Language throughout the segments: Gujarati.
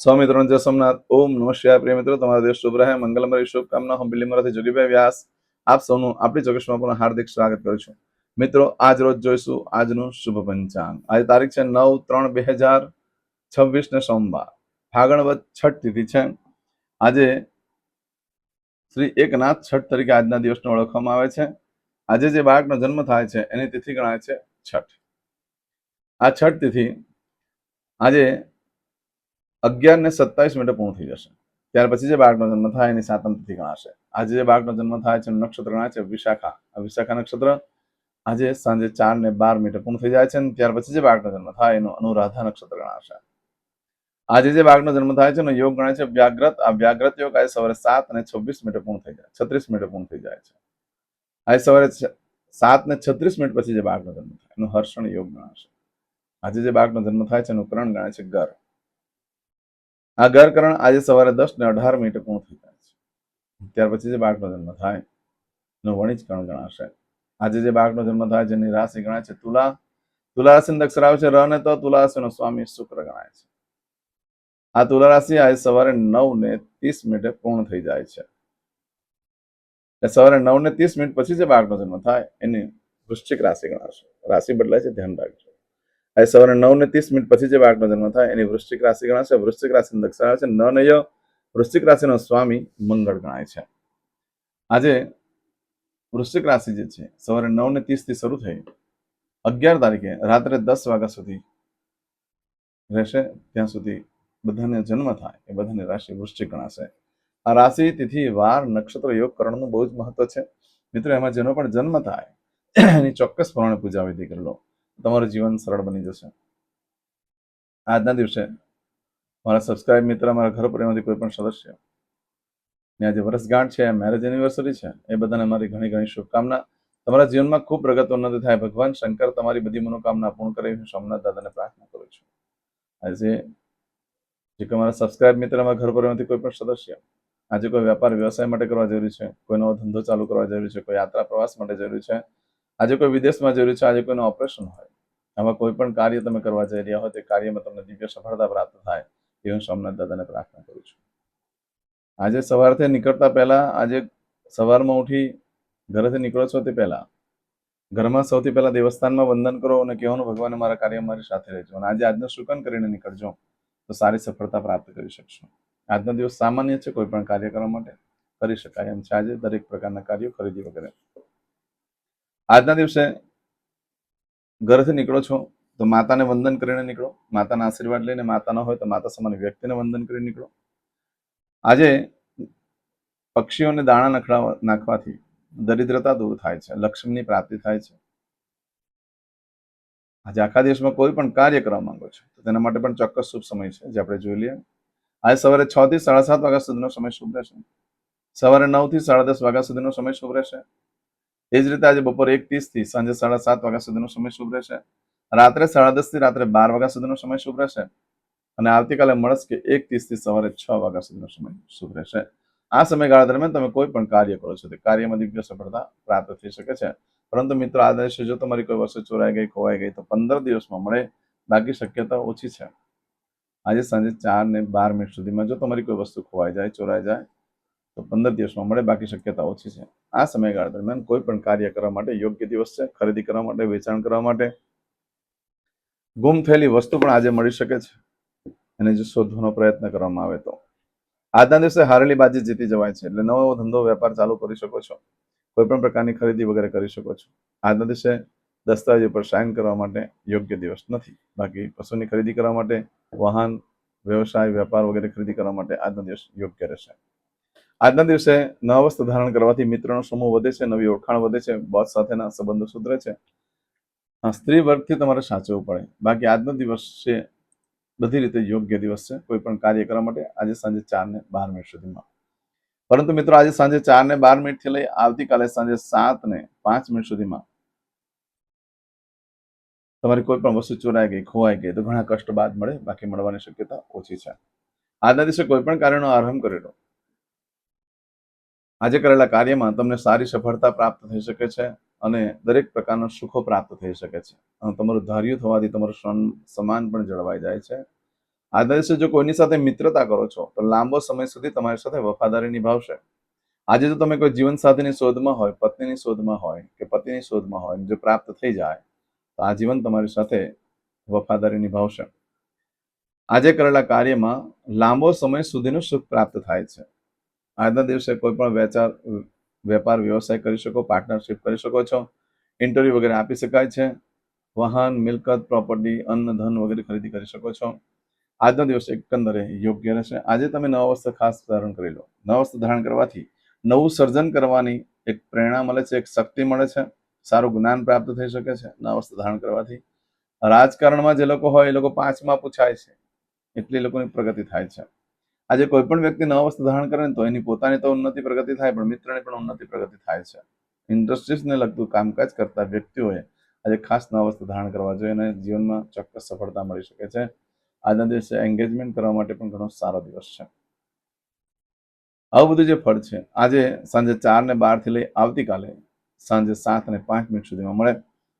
સ્વામિત્રણ જય સોમનાથ. ઓમ નમઃ શિવાય. પ્રિય મિત્રો, તમારા દેશ શુભ રહે, મંગલમય શુભકામના. હું બિલીમરાથી જોગીભાઈ વ્યાસ આપ સૌનું આપણી ચોકસમાં પણ હાર્દિક સ્વાગત કરું છું. મિત્રો, આજ રોજ જોઈશું આજનું શુભ પંચાંગ. આજે તારીખ છે 9/3/2026 ને સોમવાર, ફાગણ વદ છઠ તિથિ છે. આજે શ્રી એકનાથ છઠ તરીકે આજના દિવસને ઓળખવામાં આવે છે. આજે જે બાળકનો જન્મ થાય છે એની તિથિ ગણાય છે છઠ. આ છઠ તિથિ આજે 11:27 પૂર્ણ થઈ જશે. ત્યાર પછી જે બાળકનો જન્મ થાય એની સાતમ તિથિ ગણાશે. આજે જે બાળકનો જન્મ થાય છે નક્ષત્ર ગણાય છે વિશાખા. આ વિશાખા નક્ષત્ર આજે સાંજે 4:12 પૂર્ણ થઈ જાય છે. ત્યાર પછી જે બાળકનો જન્મ થાય એનું અનુરાધા નક્ષત્ર ગણાશે. આજે જે બાળકનો જન્મ થાય છે એનો યોગ ગણાય છે વ્યાગ્રત. આ વ્યાગ્રત યોગ આજે સવારે 7:26 પૂર્ણ થઈ જાય 36 પૂર્ણ થઈ જાય છે. આજે સવારે 7:36 પછી જે બાળકનો જન્મ થાય એનું હર્ષણ યોગ ગણાશે. આજે જે બાળકનો જન્મ થાય છે એનું કરણ ગણાય છે ગર. આ ગરકરણ આજે સવારે 10:18 પૂર્ણ થઈ જાય છે. ત્યાર પછી જે બાળકનો જન્મ થાય એનું વણિજ કરણ ગણાશે. આજે જે બાળકનો જન્મ થાય જેની રાશિ ગણાય છે તુલા. તુલા રાશિનો અક્ષર આવે છે ર ને તો તુલા રાશિનો સ્વામી શુક્ર ગણાય છે. આ તુલા રાશિ આજે સવારે 9:30 પૂર્ણ થઈ જાય છે. સવારે 9:30 પછી જે બાળકનો જન્મ થાય એની વૃશ્ચિક રાશિ ગણાશે. રાશિ બદલાય છે, ધ્યાન રાખજો. આજે સવારે 9:30 પછી જે બાળકનો જન્મ થાય એની વૃશ્ચિક રાશિ ગણાશે. વૃશ્ચિક રાશિનો અક્ષર આવે છે ન ને ય. વૃશ્ચિક રાશિનો સ્વામી મંગળ ગણાય છે. આજે વૃશ્ચિક રાશિ જે છે સવારે 9:30 થી શરૂ થઈ 11 તારીખે રાત્રે 10 વાગ્યા સુધી રહેશે. ત્યાં સુધી બધાને જન્મ થાય એ બધાની રાશિ વૃશ્ચિક ગણાશે. આ રાશિ તિથિ વાર નક્ષત્ર યોગ કરણનું બહુ જ મહત્વ છે. મિત્રો, એમાં જેનો પણ જન્મ થાય એની ચોક્કસ પ્રમાણે પૂજા વિધિ કરી લો, તમારું જીવન સરળ બની જશે. આજના દિવસે મારા સબસ્ક્રાઇબ મિત્ર, મારા ઘર પરિવારમાંથી કોઈ પણ સદસ્ય ને આજે વર્ષગાંઠ છે, મેરેજ એનિવર્સરી છે, એ બધાને મારી ઘણી ઘણી શુભકામના. તમારા જીવનમાં ખૂબ પ્રગતિ ઉન્નતિ થાય. ભગવાન શંકર તમારી બધી મનોકામના પૂર્ણ કરે. હું સોમનાથ દાદાને પ્રાર્થના કરું છું. આજે જે મારા સબસ્ક્રાઇબ મિત્ર, મારા ઘર પરિવારમાંથી કોઈ પણ સદસ્ય આજે કોઈ વેપાર વ્યવસાય માટે કરવા જરૂરી છે, કોઈ નવો ધંધો ચાલુ કરવા જરૂરી છે, કોઈ યાત્રા પ્રવાસ માટે જરૂરી છે, આજે કોઈ વિદેશમાં જરૂરી છે, આજે કોઈનું ઓપરેશન હોય, આવા કોઈ પણ કાર્ય તમે કરવા જઈ રહ્યા હોય તે કાર્યમાં તમને દિવ્ય સફળતા પ્રાપ્ત થાય એ હું સોમનાથ દાદાને પ્રાર્થના કરું છું. આજે સવારથી નીકળતા પહેલા, આજે સવારમાં ઉઠી ઘરેથી નીકળો છો તે પહેલા ઘરમાં સૌથી પહેલા દેવસ્થાનમાં વંદન કરો અને કહેવાનું ભગવાન મારા કાર્ય મારી સાથે રહેજો. અને આજે આજનું શુકન કરીને નીકળજો તો સારી સફળતા પ્રાપ્ત કરી શકશો. આજનો દિવસ સામાન્ય છે, કોઈ પણ કાર્ય કરવા માટે કરી શકાય એમ છે. આજે દરેક પ્રકારના કાર્યો ખરીદી વગેરે. આજના દિવસે ઘરેથી નીકળો છો તો માતાને વંદન કરીને નીકળો. માતાના આશીર્વાદ લઈને, માતા ન હોય તો માતા સમાન વ્યક્તિને વંદન કરી નીકળો. આજે પક્ષીઓને દાણા નાખવાથી દરિદ્રતા દૂર થાય છે, લક્ષ્મીની પ્રાપ્તિ થાય છે. આજે આખા દિવસમાં કોઈ પણ કાર્ય કરવા માંગો છો તો તેના માટે પણ ચોક્કસ શુભ સમય છે, જે આપણે જોઈ લઈએ. આજે સવારે 6 થી 7:30 વાગ્યા સુધીનો સમય શુભ રહેશે. સવારે 9 થી 10:30 વાગ્યા સુધીનો સમય શુભ રહેશે. એ જ રીતે આજે બપોરે 1:30 થી સાંજે 7:30 વાગ્યા સુધીનો સમય શુભ રહેશે. રાત્રે 10:30 થી રાત્રે 12 વાગ્યા સુધીનો સમય શુભ રહેશે. અને આવતીકાલે મળસ્કે 1:30 થી સવારે 6 વાગ્યા સુધીનો સમય શુભ રહેશે. આ સમયગાળા દરમિયાન તમે કોઈ પણ કાર્ય કરો છો તે કાર્યમાં દિવ્ય સફળતા પ્રાપ્ત થઈ શકે છે. પરંતુ મિત્રો, આ દિવસે જો તમારી કોઈ વસ્તુ ચોરાઈ ગઈ, ખોવાઈ ગઈ તો 15 દિવસમાં મળે, બાકી શક્યતા ઓછી છે. આજે સાંજે 4:12 સુધીમાં જો તમારી કોઈ વસ્તુ ખોવાઈ જાય, ચોરાઈ જાય તો 15 દિવસમાં મળે, બાકી શક્યતા ઓછી છે. આ સમયગાળા દરમિયાન કોઈ પણ કાર્ય કરવા માટે યોગ્ય દિવસ છે. ખરીદી કરવા માટે, વેચાણ કરવા માટે. ગુમ થયેલી વસ્તુ પણ આજે મળી શકે છે અને જો શોધવાનો પ્રયત્ન કરવામાં આવે તો આજના દિવસે હારેલી બાજી જીતી જવાય છે. એટલે નવો ધંધો વેપાર ચાલુ કરી શકો છો. કોઈ પણ પ્રકારની ખરીદી વગેરે કરી શકો છો. આજના દિવસે દસ્તાવેજ ઉપર સાઇન કરવા માટે યોગ્ય દિવસ નથી. બાકી પશુની ખરીદી કરવા માટે, વાહન, વ્યવસાય, વેપાર વગેરે ખરીદી કરવા માટે આજનો દિવસ યોગ્ય રહેશે. આજના દિવસે નવા વસ્ત્ર ધારણ કરવાથી મિત્રોનો સમૂહ વધે છે, નવી ઓળખાણ વધે છે, બોસ સાથેના સંબંધો સુધરે છે. સ્ત્રી વર્ગથી તમારે સાચવવું પડે. બાકી આજનો દિવસ છે બધી રીતે યોગ્ય દિવસ છે કોઈ પણ કાર્ય કરવા માટે. આજે સાંજે 4:12 સુધીમાં. પરંતુ મિત્રો, આજે સાંજે 4:12 થી લઈ આવતીકાલે સાંજે 7:05 સુધીમાં તમારી કોઈ પણ વસ્તુ ચોરાઈ ગઈ, ખોવાઈ ગઈ તો ઘણા કષ્ટ બાદ મળે, બાકી મળવાની શક્યતા ઓછી છે. આજના દિવસે કોઈ પણ કાર્યનો આરંભ કરેલો, આજે કરેલા કાર્યમાં તમને સારી સફળતા પ્રાપ્ત થઈ શકે છે અને દરેક પ્રકારના સુખો પ્રાપ્ત થઈ શકે છે. તમારું ધાર્યું થવાથી તમારું સન્માન પણ જળવાઈ જાય છે. આજના દિવસે જો કોઈની સાથે મિત્રતા કરો છો તો લાંબો સમય સુધી તમારી સાથે વફાદારી નિભાવશે. આજે જો તમે કોઈ જીવન સાથીની શોધમાં હોય, પત્નીની શોધમાં હોય કે પતિની શોધમાં હોય, જો પ્રાપ્ત થઈ જાય તો આ જીવન તમારી સાથે વફાદારી નિભાવશે. આજે કરેલા કાર્યમાં લાંબો સમય સુધીનું સુખ પ્રાપ્ત થાય છે. આજના દિવસે કોઈ પણ વેપાર વ્યવસાય કરી શકો, પાર્ટનરશિપ કરી શકો છો, ઇન્ટરવ્યુ વગેરે આપી શકાય છે, વાહન, મિલકત, પ્રોપર્ટી, અન્ન, ધન વગેરે ખરીદી કરી શકો છો. આજનો દિવસ એકંદરે યોગ્ય રહેશે. આજે તમે નવા વસ્ત્ર ખાસ ધારણ કરી લો. નવા વસ્ત્ર ધારણ કરવાથી નવું સર્જન કરવાની એક પ્રેરણા મળે છે, એક શક્તિ મળે છે, સારું જ્ઞાન પ્રાપ્ત થઈ શકે છે નવા વસ્ત્ર ધારણ કરવાથી. રાજકારણમાં જે લોકો હોય એ લોકો 5માં પૂછાય છે, એટલી લોકોની પ્રગતિ થાય છે. આજે કોઈ પણ વ્યક્તિ નવા વસ્ત્ર ધારણ કરે ને તો એની પોતાની તો ઉન્નતિ પ્રગતિ થાય, પણ મિત્રની પણ ઉન્નતિ પ્રગતિ થાય છે. ઇન્ડસ્ટ્રીઝને લગતું કામકાજ કરતા વ્યક્તિઓએ આજે ખાસ નવા વસ્ત્ર ધારણ કરવા જોઈએ અને જીવનમાં ચોક્કસ સફળતા મળી શકે છે. આજના દિવસે એન્ગેજમેન્ટ કરવા માટે પણ ઘણો સારો દિવસ છે. આવું બધું જે ફળ છે આજે સાંજે 4:12 લઈ આવતીકાલે સાંજે 7:05 સુધીમાં મળે.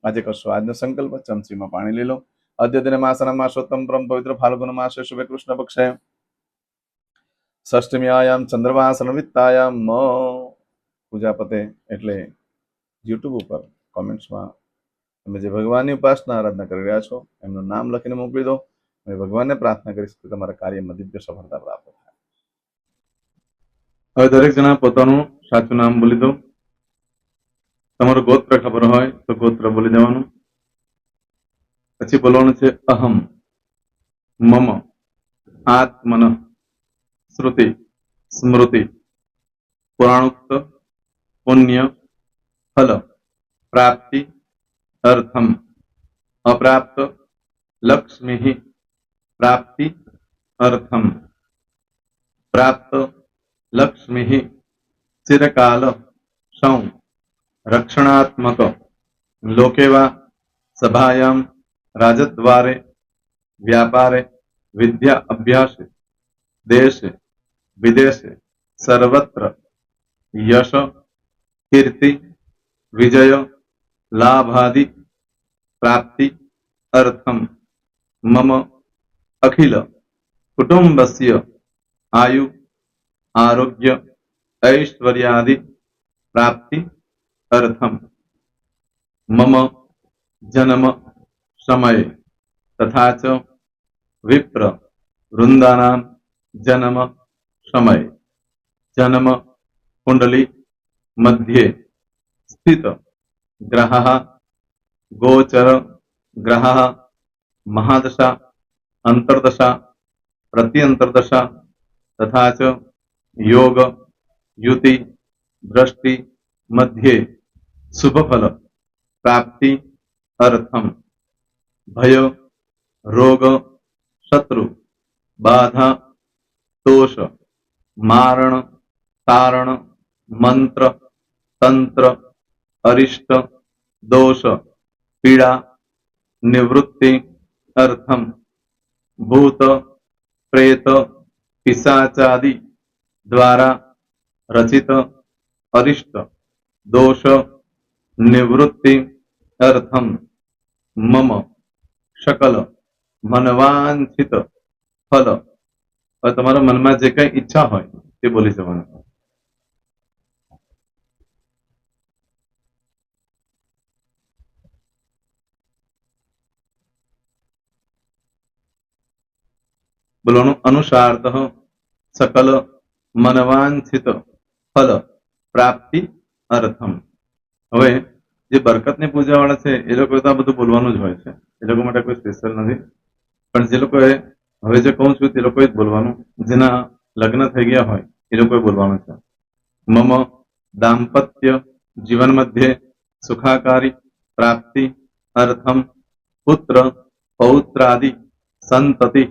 આજે કરશો આજનો સંકલ્પ. ચમચીમાં પાણી લઈ લો. અદ્યતન માસના માસોત્તમ પરમ પવિત્ર ફાલ્ગુન માસે શુભે કૃષ્ણ પક્ષે ષષ્ઠમીયામ ચંદ્રવાસન વિત્તાયામ પૂજા પતે એટલે યુટ્યુબ ઉપર કોમેન્ટ્સમાં તમે જે ભગવાનની ઉપાસના આરાધના કરી રહ્યા છો એમનું નામ લખીને મોકલી દો. मैं भगवान ने प्रार्थना કરીશ કે તમારા કાર્યમાં દિવ્ય સફળતા પ્રાપ્ત થાય. હવે દરેક જણા પોતાનું સાચું નામ બોલી દો. તમારું ગોત્ર ખબર હોય તો ગોત્ર બોલી દેવાનું. પછી બોલવાનું છે અહમ, મમ, આત્મન, શ્રુતિ, સ્મૃતિ, પુરાણોક્ત, પુણ્ય, ફલ, પ્રાપ્તિ, અર્થમ, અપ્રાપ્ત, લક્ષ્મી, प्राप्ति अर्थम, प्राप्त लक्ष्मी, चिरकाल सौ, रक्षणात्मक, लोकेवा, सभायां, राजद्वारे, व्यापारे, विद्या अभ्यास, देशे विदेशे, सर्वत्र यश, कीर्ति, विजय, लाभादि, प्राप्ति अर्थम, मम अखिल कुटुंबस्य आयु, आरोग्य, ऐश्वर्यादि प्राप्ति अर्थम, मम जन्म समय तथा च विप्र वृंदानां जन्म समय जन्म कुंडली मध्ये स्थित ग्रहः गोचर ग्रहः महादशा अंतर्दशा प्रत्यंतर्दशा तथा च योग युति दृष्टि मध्ये शुभफल प्राप्ति अर्थम, भय रोग शत्रु बाधा दोष मारण तारण मंत्र तंत्र अरिष्ट दोष पीड़ा निवृत्ति अर्थम, भूत प्रेत पिशाचादि द्वारा रचित अरिष्ट दोष निवृत्ति अर्थम, मम सकल मनवांछित फल. તમારા મનમાં જે કઈ ઈચ્છા હોય તે બોલી જવાનું. બોલવાનું અનુસારત સકલ મનવાંછિત ફલ પ્રાપ્તિ અર્થમ. હવે જે બરકતની પૂજા વાળા છે એ લોકો તો આ બધું બોલવાનું જ હોય છે, એ લોકો માટે કોઈ સ્પેશિયલ નથી. પણ જે લોકોએ હવે જે કહું છું તે લોકોએ જ બોલવાનું. જેના લગ્ન થઈ ગયા હોય એ લોકોએ બોલવાનું છે. મમ દાંપત્ય જીવન મધ્યે સુખાકારી પ્રાપ્તિ અર્થમ, પુત્ર પૌત્રાદિ સંતતિ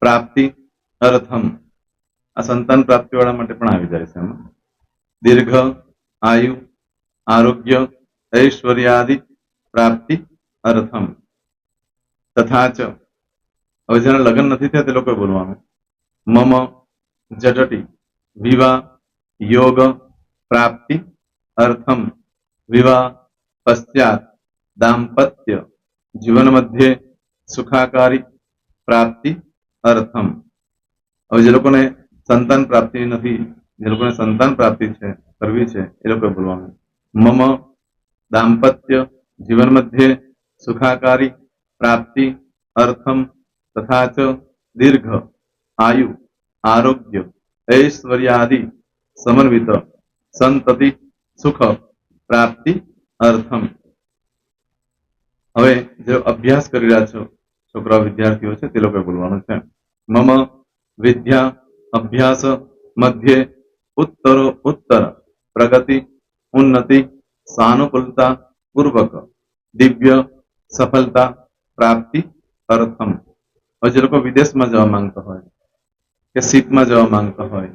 પ્રાપ્તિ અર્થમ. આ સંતાન પ્રાપ્તિ વાળા માટે પણ આવી જાય છે. દીર્ઘ આયુ આરોગ્ય ऐश्वर्यादि प्राप्ति अर्थम तथा च. હવે જેના લગ્ન નથી થયા તે લોકોએ બોલવાનું. મમ જટટી વિવાહ યોગ પ્રાપ્તિ અર્થમ, વિવાહ પશ્ચાત દાંપત્ય જીવન મધ્યે સુખાકારી પ્રાપ્તિ અર્થમ. હવે જે લોકોને સંતાન પ્રાપ્તિ નથી, જે લોકોને સંતાન પ્રાપ્તિ છે કરવી છે, એ લોકોએ બોલવાનું મમ દાંપત્ય જીવન મધ્યે સુખાકારી પ્રાપ્તિ અર્થમ તથા ચ દીર્ઘ આયુ આરોગ્ય ઐશ્વર્યાદિ સમન્વિત સંતતિ સુખ પ્રાપ્તિ અર્થમ. હવે જે અભ્યાસ કરી રહ્યા છો છોકરા વિદ્યાર્થીઓ છે તે લોકોએ બોલવાનું છે મમ વિદ્યા અભ્યાસ મધ્યે ઉત્તરો ઉત્તર પ્રગતિ ઉન્નતિ સાનુકૂલતા પૂર્વક દિવ્ય સફળતા પ્રાપ્તિ અર્થમ. હવે જે લોકો વિદેશમાં જવા માંગતા હોય કે શીપમાં જવા માંગતા હોય,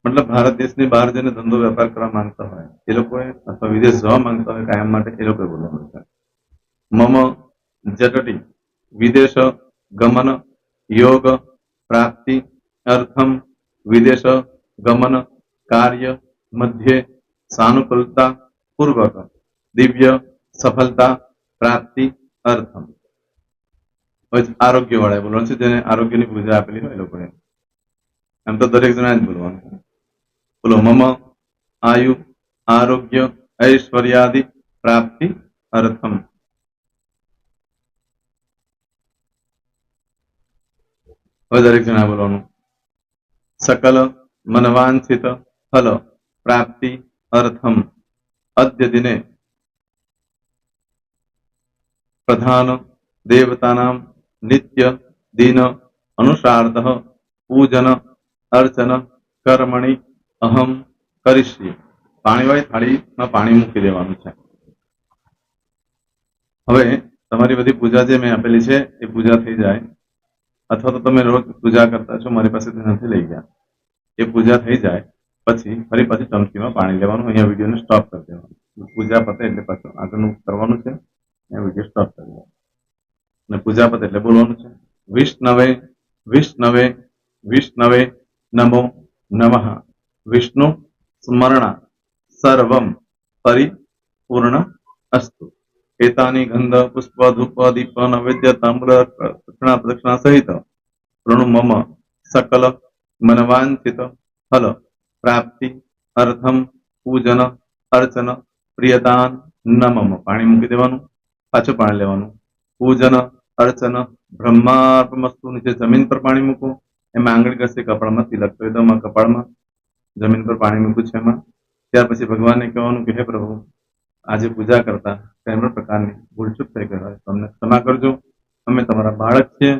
મતલબ ભારત દેશની બહાર જઈને ધંધો વેપાર કરવા માંગતા હોય એ લોકોએ, અથવા વિદેશ જવા માંગતા હોય કાયમ માટે, એ લોકોએ બોલવાનું છે મમ જટટી વિદેશ ગમન યોગ પ્રાપ્તિ અર્થમ વિદેશ ગમન કાર્ય મધ્યે સાનુકૂલતા પૂર્વક દિવ્ય સફળતા પ્રાપ્તિ અર્થમ. આરોગ્ય વાળા બોલવાનું છે, જેને આરોગ્યની પૂજા આપેલી હોય એ લોકોએ. એમ તો દરેક જણા જ બોલવાનું છે. બોલો મમ આયુ આરોગ્ય ઐશ્વર્યાદિ પ્રાપ્તિ અર્થમ. હવે દરેક જણા બોલવાનું સકલ મનવાંછિત ફલ પ્રાપ્તિ અર્થમ અદ્ય દિને પ્રધાન દેવતાનામ નિત્ય દિન અનુસાર્ધ પૂજન અર્ચન કર્મણિ અહમ કરીશ્યે. પાણીવાળી થાળીમાં પાણી મૂકી દેવાનું છે. હવે તમારી બધી પૂજા જે મેં આપેલી છે એ પૂજા થઈ જાય, અથવા તો તમે રોજ પૂજા કરતા છો, મારી પાસેથી નથી લઈ ગયા, એ પૂજા થઈ જાય પછી ફરી પાછી ચમચીમાં પાણી લેવાનું. અહીંયા વિડીયોને સ્ટોપ કરી દેવાનું. પૂજા પતે એટલે પાછું આગળનું કરવાનું છે. અહીંયા વિડીયો સ્ટોપ કરી દેવાનું અને પૂજા પતે એટલે બોલવાનું છે વિષ્ણવે વિષ્ણવે વિષ્ણવે નમો નમઃ વિષ્ણુ સ્મરણા સર્વમ પરિપૂર્ણ અસ્તુ. એતાની ગંધ પુષ્પ ધૂપ દીપ નૈવેદ્ય તામ્ર દક્ષિણા પ્રદક્ષિણા સહિત પ્રણુ મમ સકલ મનવાંછિત ફલ પ્રાપ્તિ અર્થમ પૂજન અર્ચન પ્રિયતાન નમમ. પાણી મૂકી દેવાનું, પાછું પાણી લેવાનું. પૂજન અર્ચન બ્રહ્માર્પણમસ્તુ. નીચે જમીન પર પાણી મૂકવું, એમાં આંગળી ઘસી કપાળમાં તિલક કરી દો. કપાળમાં જમીન પર પાણી મૂકવું છે એમાં. ત્યાર પછી ભગવાનને કહેવાનું કે હે પ્રભુ, આજે પૂજા કરતા કઈ પણ પ્રકારની ભૂલચૂક થઈ ગઈ હોય તો અમને ક્ષમા કરજો. અમે તમારા બાળક છીએ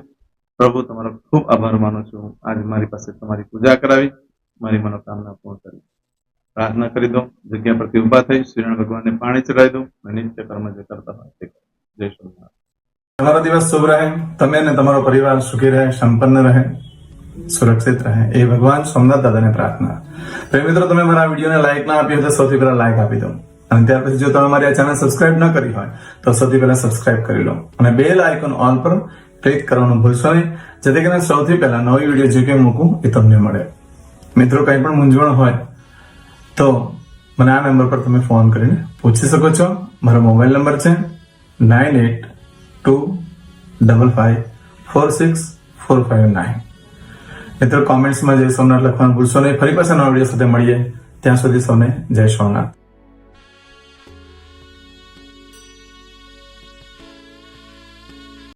પ્રભુ, તમારો ખૂબ આભાર માનું છું. આજે મારી પાસે તમારી પૂજા કરાવી, મારી મનોકામના પૂર્ણ કરી. પ્રાર્થના કરી દો. જગ્યા પરથી ઉભા થઈ શ્રીનારાયણ ભગવાનને પાણી ચડાવી દો. નિત્ય કર્મ જે કરતા હોય તે. જય શ્રી. તમારો દિવસ શુભ રહે, તમે અને તમારો પરિવાર સુખી રહે, સંપન્ન રહે, સુરક્ષિત રહે, એ ભગવાન સોમનાથ દાદાને પ્રાર્થના. તો મિત્રો, તમે મારા વિડીયોને લાઈક ના આપી હોય તો સૌથી પહેલા લાઈક આપી દો, અને ત્યાર પછી જો તમે મારી આ ચેનલ સબસ્ક્રાઇબ ન કરી હોય તો સૌથી પહેલા સબસ્ક્રાઇબ કરી લો, અને બેલ આઇકોન ઓલ પર ક્લિક કરવાનું ભૂલશો નહીં, જેથી કરીને સૌથી પહેલા નવી વિડીયો જે કે મૂકું એ તમને મળે. મિત્રો, કંઈ પણ મૂંઝવણ હોય તો મને આ નંબર પર તમે ફોન કરીને પૂછી શકો છો. મારો મોબાઈલ નંબર છે 9825546459. મિત્રો, કોમેન્ટ્સમાં જય સોમનાથ લખવાનું ભૂલશો નહીં. ફરી પાછા નવા વિડીયો સાથે મળીએ. ત્યાં સુધી સૌને જય સોમનાથ.